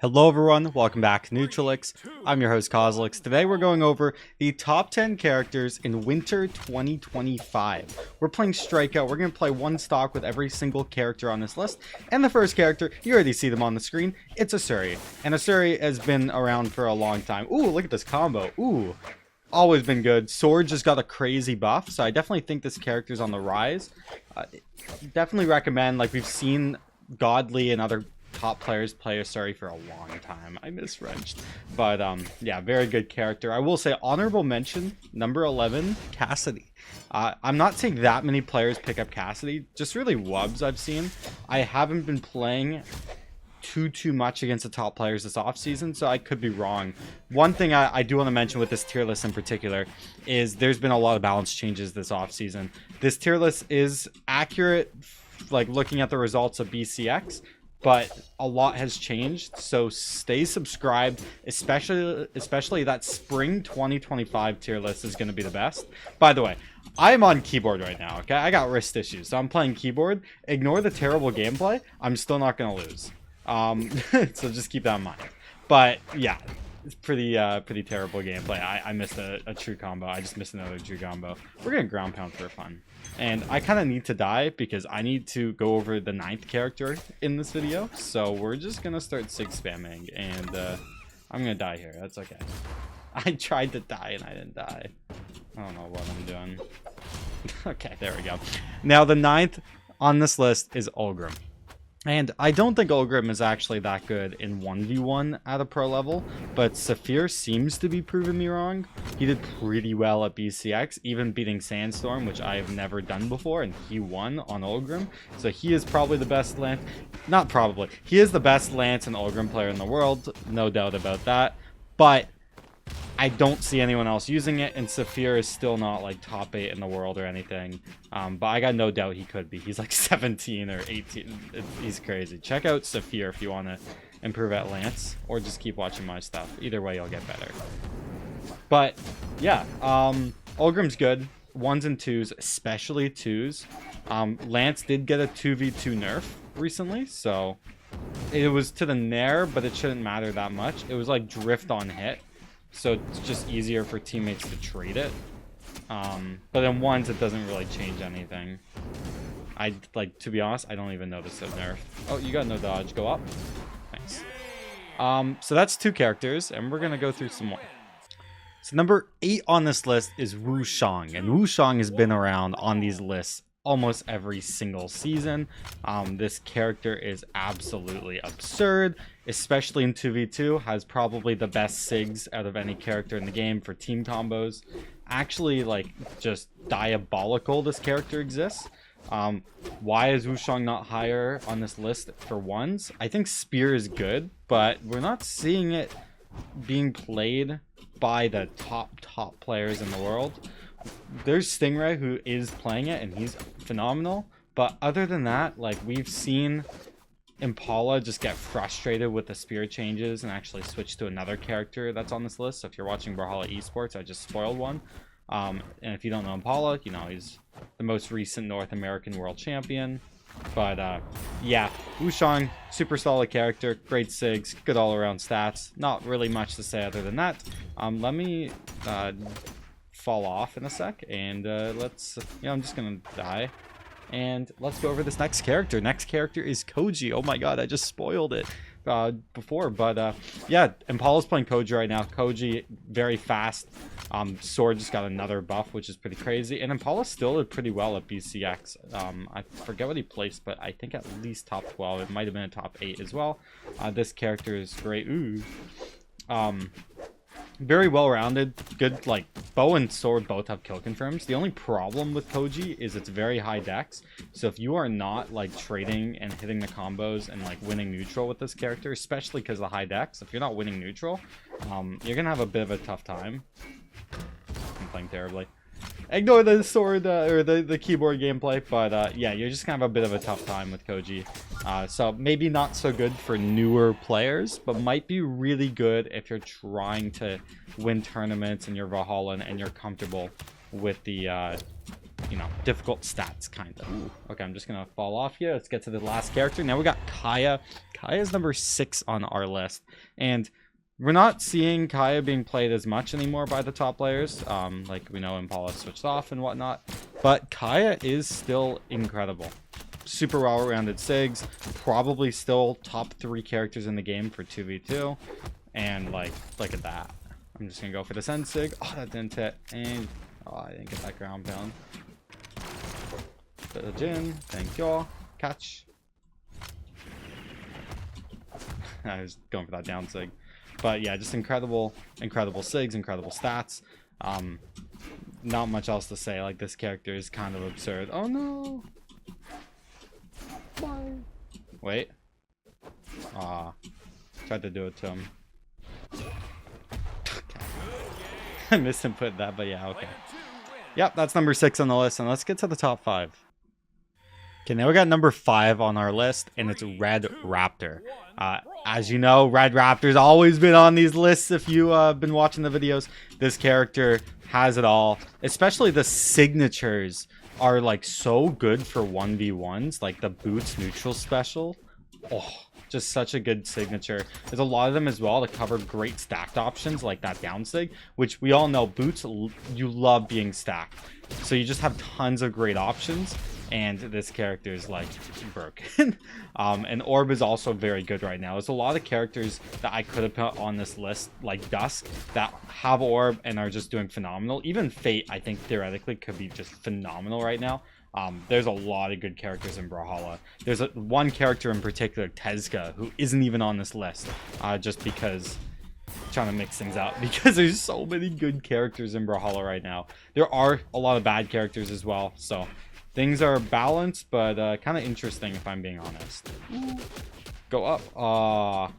Hello everyone, welcome back to Neutralix. I'm your host cosolix. Today we're going over the top 10 characters in Winter 2025. We're playing Strikeout. We're going to play one stock with every single character on this list. And the first character, you already see them on the screen, it's Asuri. And Asuri has been around for a long time. Ooh, look at this combo. Ooh, always been good. Sword just got a crazy buff, so I definitely think this character's on the rise. Definitely recommend, like we've seen Godly and other top players play Asuri for a long time. I misrenched. But yeah, very good character. I will say honorable mention, number 11, Cassidy. I'm not seeing that many players pick up Cassidy, just really wubs I've seen. I haven't been playing too much against the top players this offseason, so I could be wrong. One thing I do want to mention with this tier list in particular is there's been a lot of balance changes this offseason. This tier list is accurate, like looking at the results of BCX, but a lot has changed, so stay subscribed, especially that spring 2025 tier list is going to be the best. By the way, I'm on keyboard right now, okay? I got wrist issues, so I'm playing keyboard. Ignore the terrible gameplay. I'm still not going to lose. So just keep that in mind. But yeah, it's pretty terrible gameplay. I missed a true combo. I just missed another true combo. We're going to ground pound for fun. And I kind of need to die because I need to go over the 9th character in this video. So we're just going to start 6 spamming. And I'm going to die here. That's okay. I tried to die and I didn't die. I don't know what I'm doing. Okay, there we go. Now the 9th on this list is Ulgrim. And I don't think Ulgrim is actually that good in 1v1 at a pro level, but Saphir seems to be proving me wrong. He did pretty well at BCX, even beating Sandstorm, which I have never done before, and he won on Ulgrim. So he is probably the best Lance, not probably, he is the best Lance and Ulgrim player in the world, no doubt about that. But I don't see anyone else using it, and Saphir is still not like top 8 in the world or anything. But I got no doubt he could be. He's like 17 or 18. He's crazy. Check out Saphir if you want to improve at Lance, or just keep watching my stuff. Either way, you'll get better. But yeah, Ulgrim's good. 1s and 2s, especially 2s. Lance did get a 2v2 nerf recently, so it was to the Nair, but it shouldn't matter that much. It was like drift on hit. So it's just easier for teammates to trade it. But in 1s, it doesn't really change anything. To be honest, I don't even notice the nerf. Oh, you got no dodge. Go up. Thanks. So that's 2 characters, and we're going to go through some more. So number 8 on this list is Wu Shang. And Wu Shang has been around on these lists almost every single season. This character is absolutely absurd, especially in 2v2. Has probably the best SIGs out of any character in the game for team combos. Actually, like, just diabolical this character exists. Why is Wu Shang not higher on this list for 1s? I think Spear is good, but we're not seeing it being played by the top players in the world. There's Stingray who is playing it and he's phenomenal, but other than that, like, we've seen Impala just get frustrated with the spear changes and actually switch to another character that's on this list. So if you're watching Brawlhalla esports, I just spoiled one. And if you don't know Impala, you know, he's the most recent North American world champion. But yeah, Wu Shang, super solid character, great SIGs, good all around stats. Not really much to say other than that. Let me fall off in a sec, and let's, I'm just gonna die, and let's go over this next character. Next character is Koji. Oh my god, I just spoiled it before, but yeah, Impala's playing Koji right now. Koji, very fast. Sword just got another buff, which is pretty crazy, and Impala still did pretty well at BCX. I forget what he placed, but I think at least top 12. It might have been a top 8 as well. This character is great. Ooh. Very well-rounded, good, like, bow and sword both have kill confirms. The only problem with Koji is it's very high dex, so if you are not, like, trading and hitting the combos and, like, winning neutral with this character, especially because of the high dex, if you're not winning neutral, you're gonna have a bit of a tough time. I'm playing terribly. Ignore the sword or the keyboard gameplay, but yeah, you're just gonna have a bit of a tough time with Koji. So maybe not so good for newer players, but might be really good if you're trying to win tournaments and you're Valhalla and you're comfortable with the you know, difficult stats, kind of. Okay, I'm just gonna fall off here. Let's get to the last character. Now we got Kaya. Kaya is number 6 on our list, and we're not seeing Kaya being played as much anymore by the top players. Like we know Impala switched off and whatnot, but Kaya is still incredible. Super well-rounded Sigs, probably still top 3 characters in the game for 2v2, and like, look at that. I'm just gonna go for the Send Sig. Oh, that didn't hit, and oh, I didn't get that ground pound. Bit of Jin, thank y'all. Catch. I was going for that down Sig. But yeah, just incredible Sigs, incredible stats. Not much else to say. Like, this character is kind of absurd. Oh no! Why? Wait. Tried to do it to him. Okay. I misinput that, but yeah, okay. Yep, that's number 6 on the list, and let's get to the top 5. Okay, now we got number 5 on our list, and it's Red Raptor. As you know, Red Raptor's always been on these lists if you've been watching the videos. This character has it all, especially the signatures are like so good for 1v1s, like the Boots neutral special. Oh, just such a good signature. There's a lot of them as well that cover great stacked options like that down sig, which we all know Boots, you love being stacked. So you just have tons of great options, and this character is like broken. And Orb is also very good right now. There's a lot of characters that I could have put on this list, like Dusk, that have Orb and are just doing phenomenal. Even Fate, I think theoretically could be just phenomenal right now. There's a lot of good characters in Brawlhalla. There's one character in particular, Tezka, who isn't even on this list, just because trying to mix things up, because there's so many good characters in Brawlhalla right now. There are a lot of bad characters as well, so things are balanced, but kind of interesting if I'm being honest. Go up.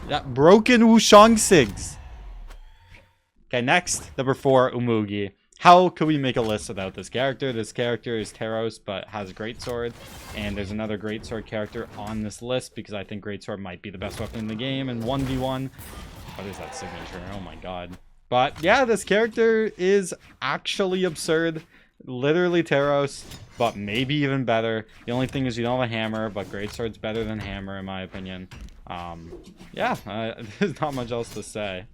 That broken Wushang Sigs. Okay, next, number 4, Umugi. How could we make a list without this character? This character is Teros, but has Greatsword. And there's another Greatsword character on this list because I think Greatsword might be the best weapon in the game. And 1v1. What is that signature? Oh my god. But yeah, this character is actually absurd. Literally Teros, but maybe even better. The only thing is you don't have a hammer, but Greatsword's better than hammer in my opinion. Yeah, there's not much else to say.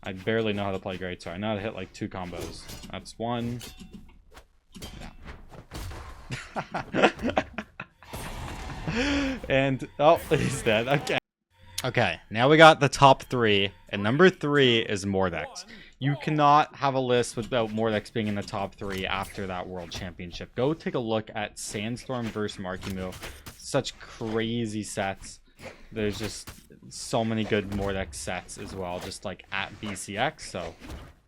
I barely know how to play Greatsword. I know how to hit like 2 combos. That's 1. Yeah. And oh, he's dead. Okay. Okay, now we got the top 3, and number 3 is Mordex. You cannot have a list without Mordex being in the top 3 after that World Championship. Go take a look at Sandstorm versus Markimu. Such crazy sets. There's just so many good Mordex sets as well, just like at BCX. So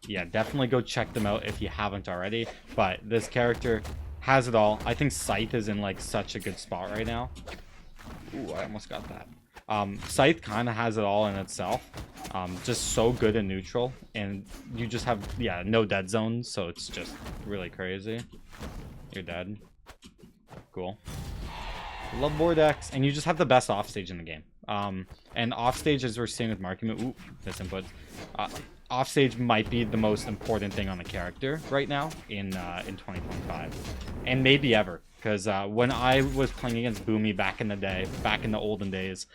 yeah, definitely go check them out if you haven't already. But this character has it all. I think Scythe is in like such a good spot right now. Ooh, I almost got that. Scythe kind of has it all in itself. Just so good in neutral, and you just have, yeah, no dead zones, so it's just really crazy. You're dead. Cool. Love Mordex, and you just have the best offstage in the game. And offstage, as we're seeing with Markimu, ooh, this input. Offstage might be the most important thing on the character right now in 2025, and maybe ever. Because when I was playing against Boomy back in the day, back in the olden days,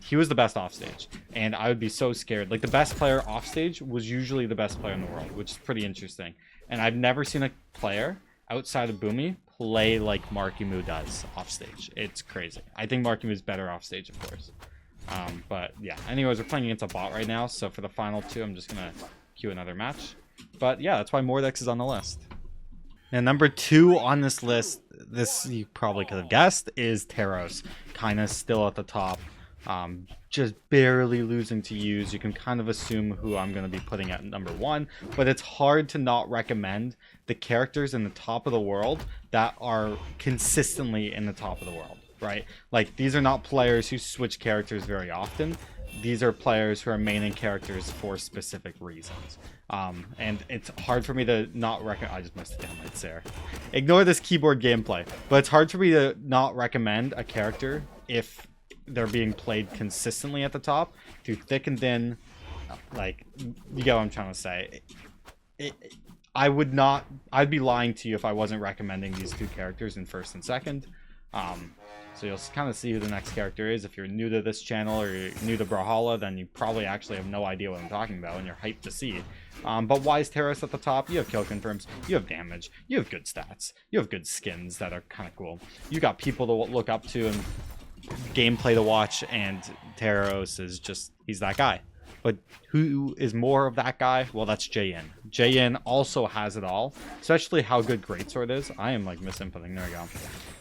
he was the best offstage, and I would be so scared. Like, the best player offstage was usually the best player in the world, which is pretty interesting. And I've never seen a player outside of Boomy play like Markimu does offstage. It's crazy. I think Markimu is better offstage, of course. But yeah, anyways, we're playing against a bot right now, so for the final 2, I'm just gonna queue another match. But yeah, that's why Mordex is on the list. And number 2 on this list, this you probably could have guessed, is Teros. Kind of still at the top. Just barely losing to use. You can kind of assume who I'm going to be putting at number 1, but it's hard to not recommend the characters in the top of the world that are consistently in the top of the world, right? Like, these are not players who switch characters very often. These are players who are maining characters for specific reasons. And it's hard for me to not recommend. I just missed it down right there. Ignore this keyboard gameplay, but it's hard for me to not recommend a character if they're being played consistently at the top through thick and thin. Like, you get what I'm trying to say. I'd be lying to you if I wasn't recommending these two characters in first and second. So you'll kind of see who the next character is. If you're new to this channel or you're new to Brawlhalla, then you probably actually have no idea what I'm talking about and you're hyped to see it. But Wise Terrorist at the top, you have kill confirms, you have damage, you have good stats, you have good skins that are kind of cool. You got people to look up to and gameplay to watch, and Terros is just, he's that guy. But who is more of that guy? Well, that's JN. JN also has it all, especially how good Greatsword is. I am like misinputting. There we go.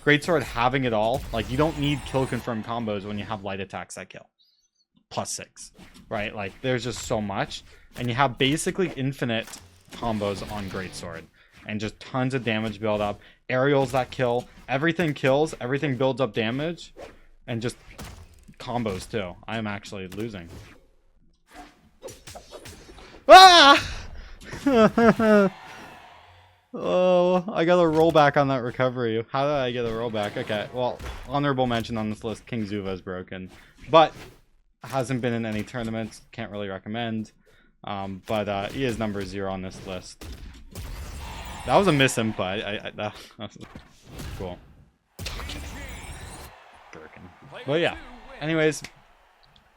Greatsword having it all. Like, you don't need kill confirm combos when you have light attacks that kill. +6, right? Like, there's just so much. And you have basically infinite combos on Greatsword. And just tons of damage build up. Aerials that kill. Everything kills. Everything builds up damage. And just combos too. I am actually losing. Ah! Oh, I got a rollback on that recovery. How did I get a rollback? Okay, well, honorable mention on this list, King Zuva is broken. But hasn't been in any tournaments. Can't really recommend. But he is number 0 on this list. That was a misinput. That was cool. Broken. But yeah. Anyways,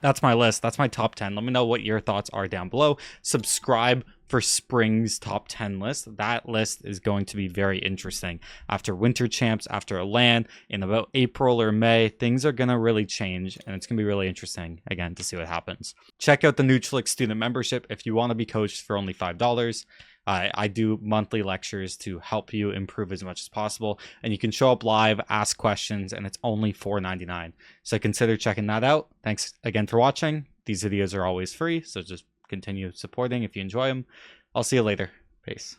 that's my list. That's my top 10. Let me know what your thoughts are down below. Subscribe for spring's top 10 list. That list is going to be very interesting. After Winter Champs, after a LAN, in about April or May, things are going to really change, and it's going to be really interesting, again, to see what happens. Check out the Neutralix student membership if you want to be coached for only $5. I do monthly lectures to help you improve as much as possible, and you can show up live, ask questions, and it's only $4.99. So consider checking that out. Thanks again for watching. These videos are always free, so just continue supporting if you enjoy them. I'll see you later. Peace.